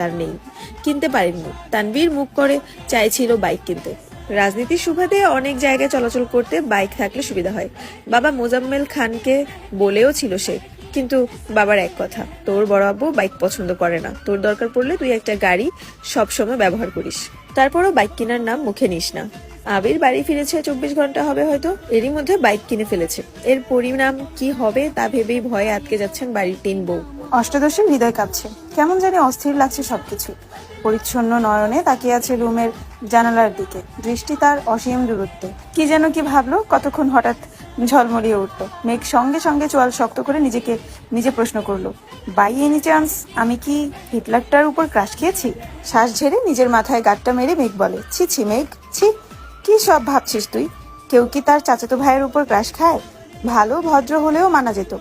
তার নেই, কিনতে পারেননি। তানভীর মুখ করে চাইছিল বাইক কিনতে। রাজনীতির সুবাদে অনেক জায়গায় চলাচল করতে বাইক থাকলে সুবিধা হয়। বাবা মোজাম্মেল খানকে বলেও ছিল সে, কিন্তু বাবার এক কথা, তোর বড় আব্বু বাইক পছন্দ করে না, তোর দরকার পড়লে তুই একটা গাড়ি সবসময় ব্যবহার করিস। তারপরও বাইক কেনার নাম মুখে নিস না। আবির বাড়ি ফিরেছে 24 ঘন্টা হবে হয়তো, এরই মধ্যে বাইক কিনে ফেলেছে। এর পরিণাম কি হবে তা ভেবেই ভয়ে আটকে যাচ্ছেন বাড়ির 3 বউ। অষ্টাদশীর হৃদয় কাঁপছে, কেমন জানি অস্থির লাগছে সবকিছু। পরিচ্ছন্ন নয়নে তাকিয়ে আছে রুমের জানালার দিকে, দৃষ্টি তার অসীম দূরত্বে। কি যেন কি ভাবলো, কতক্ষণ হঠাৎ ঝলমলিয়ে উঠলো। মেঘ সঙ্গে সঙ্গে চোয়াল শক্ত করে নিজে প্রশ্ন করলো, বাই এনি চান্স আমি কি হিটলারটার উপর ক্রাশ খেয়েছি? শ্বাস ঝেড়ে নিজের মাথায় গাঁটটা মেরে মেঘ বলে, ছি ছি মেঘ, ছি, কি সব ভাবছিস তুই? কেউ কি তার চাচাতো ভাইয়ের উপর ক্রাশ খায়? ভালো ভদ্র হলেও মানা যেত,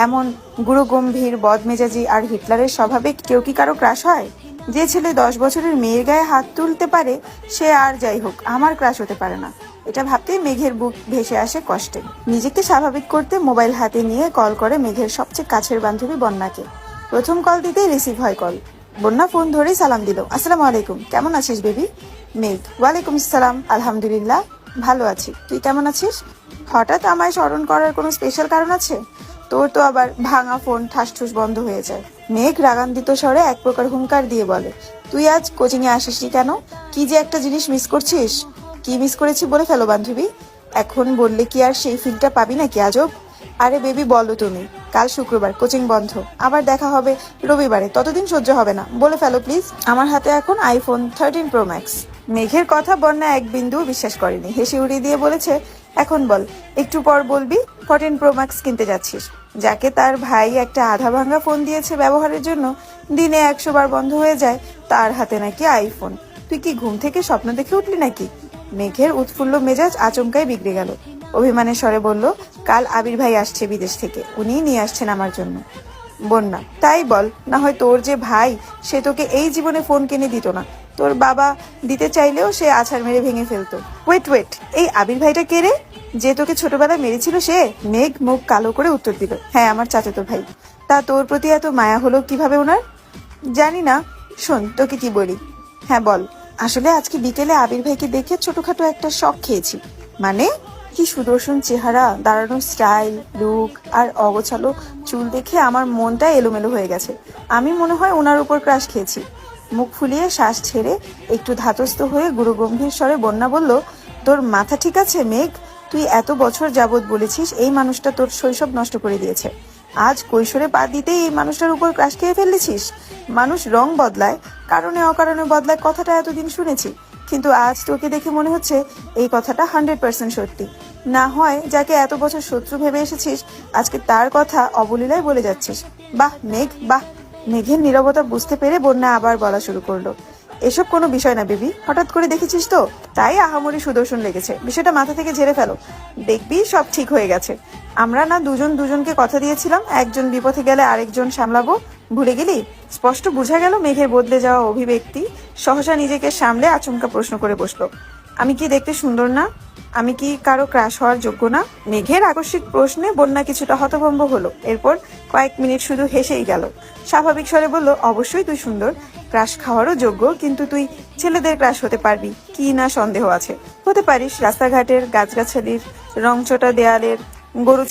এমন গুরু গম্ভীর বদমেজাজি আর হিটলারের স্বভাবে কেউ কি কারো ক্রাশ হয়? যে ছেলে 10 বছরের মেয়ের গায়ে হাত তুলতে পারে সে আর যাই হোক আমার ক্রাশ হতে পারে না, এটা ভাবতেই মেঘের বুক ভেসে আসে কষ্টে। নিজেকে স্বাভাবিক করতে মোবাইল হাতে নিয়ে কল করে মেঘের সবচেয়ে কাছের বান্ধবী বন্যাকে। প্রথম কল দিতেই রিসিভ হয় কল। বন্যা ফোন ধরেই সালাম দিল, আসসালামু আলাইকুম, কেমন আছিস বেবি? মেঘ, ওয়ালাইকুম আসসালাম, আলহামদুলিল্লাহ ভালো আছি, তুই কেমন আছিস? হঠাৎ আমায় স্মরণ করার কোনো স্পেশাল কারণ আছে? তোর তো আবার ভাঙা ফোন ঠাসঠুস বন্ধ হয়ে যায়। মেঘ রাগান্বিত স্বরে এক প্রকার হুঙ্কার দিয়ে বলে, তুই আজ কোচিং এ আসিসনি কেন? কি যে একটা জিনিস মিস করছিস। কি মিস করেছি বলে ফেলো বান্ধবী, এখন বললে কি আর সেই ফিলটা পাবি নাকি আজব? আরে বেবি বলো তুমি, কাল শুক্রবার কোচিং বন্ধ, আবার দেখা হবে রবিবারে, ততদিন সহ্য হবে না, বলে ফেলো প্লিজ। আমার হাতে এখন আইফোন 13 প্রো ম্যাক্স। মেঘের কথা বন্যা এক বিন্দু বিশ্বাস করেনি, হেসে উড়িয়ে দিয়ে বলেছে, এখন বল, একটু পর বলবি 14 প্রো ম্যাক্স কিনতে যাচ্ছিস, যাকে তার ভাই একটা আধা ভাঙা ফোন দিয়েছে ব্যবহারের জন্য, দিনে 100 বার বন্ধ হয়ে যায়, তার হাতে নাকি আইফোন। তুই কি ঘুম থেকে স্বপ্ন দেখে উঠলি নাকি? মেঘের উৎফুল্ল মেজাজ আচমকাই বিগড়ে গেল। অভিমানের স্বরে বলল, কাল আবির ভাই আসছে বিদেশ থেকে, উনিই নিয়ে আসছেন আমার জন্য। বন্যা, তাই বল, না হয় তোর যে ভাই সে তোকে এই জীবনে ফোন কিনে দিত না, তোর বাবা দিতে চাইলেও সে আছাড় মেরে ভেঙে ফেলতো। ওয়েট, এই আবির ভাইটা কে রে, যে তোকে ছোটবেলায় মেরেছিল সে? মেঘ মুখ কালো করে উত্তর দিল, হ্যাঁ আমার চাচাতো ভাই। তা তোর প্রতি এত মায়া হলো কিভাবে ওনার? জানি না, শোন তোকে কি বলি। হ্যাঁ বল। আসলে আজকে বিকেলে আবির ভাইকে দেখে ছোটখাটো একটা শখ খেয়েছি। মানে? কি সুদর্শন চেহারা, দাঁড়ানোর স্টাইল, লুক আর অগোছালো চুল দেখে আমার মনটা এলোমেলো হয়ে গেছে। আমি মনে হয় ওনার উপর ক্রাশ খেয়েছি। মুখ ফুলিয়ে শ্বাস ছেড়ে একটু ধাতস্থ হয়ে গুরুগম্ভীর স্বরে বন্যা বলল, তোর মাথা ঠিক আছে মেঘ? তুই এত বছর যাবৎ বলেছিস এই মানুষটা তোর শৈশব নষ্ট করে দিয়েছে, আজ কৈশোরে পা দিতেই এই মানুষটার উপর ক্রাশ খেয়ে ফেলেছিস। মানুষ রং বদলায়, কারণে অকারণে বদলায়, কথাটা এতদিন শুনেছি, কিন্তু আজ তোকে দেখে মনে হচ্ছে এই কথাটা 100% সত্যি। না হয় যাকে এত বছর শত্রু ভেবে এসেছিস আজকে তার কথা অবলীলায় বলে যাচ্ছিস। বাহ মেঘ বাহ। মেঘের নীরবতা বুঝতে পেরে বন্যা আবার বলা শুরু করলো, এসব কোনো বিষয় না বেবি, হঠাৎ করে দেখেছিস তো তাই আহামরি সুদর্শন লেগেছে, বিষয়টা মাথা থেকে ঝেড়ে ফেলো, দেখবি সব ঠিক হয়ে গেছে। আমরা না দুজনকে কথা দিয়েছিলাম একজন বিপথে গেলে আরেকজন সামলাবো, ভুলে গেলি? স্পষ্ট বোঝা গেল মেঘের বদলে যাওয়া অভিব্যক্তি। সহসা নিজেকে সামলে আচমকা প্রশ্ন করে বসলো, আমি কি দেখতে সুন্দর না? আমি কি কারো ক্রাশ হওয়ার যোগ্য না? মেঘের আকস্মিক প্রশ্নে বন্যা কিছুটা হতভম্ব হলো, এরপর কয়েক মিনিট শুধু হেসেই গেল। স্বাভাবিক স্বরে বলল, অবশ্যই তুই সুন্দর, ক্রাশ খাওয়ারও যোগ্য, কিন্তু তুই ছেলেদের ক্রাশ হতে পারবি কি না সন্দেহ আছে। হতে পারিস রাস্তাঘাটের গাছগাছালির রংচটা দেয়ালের গরু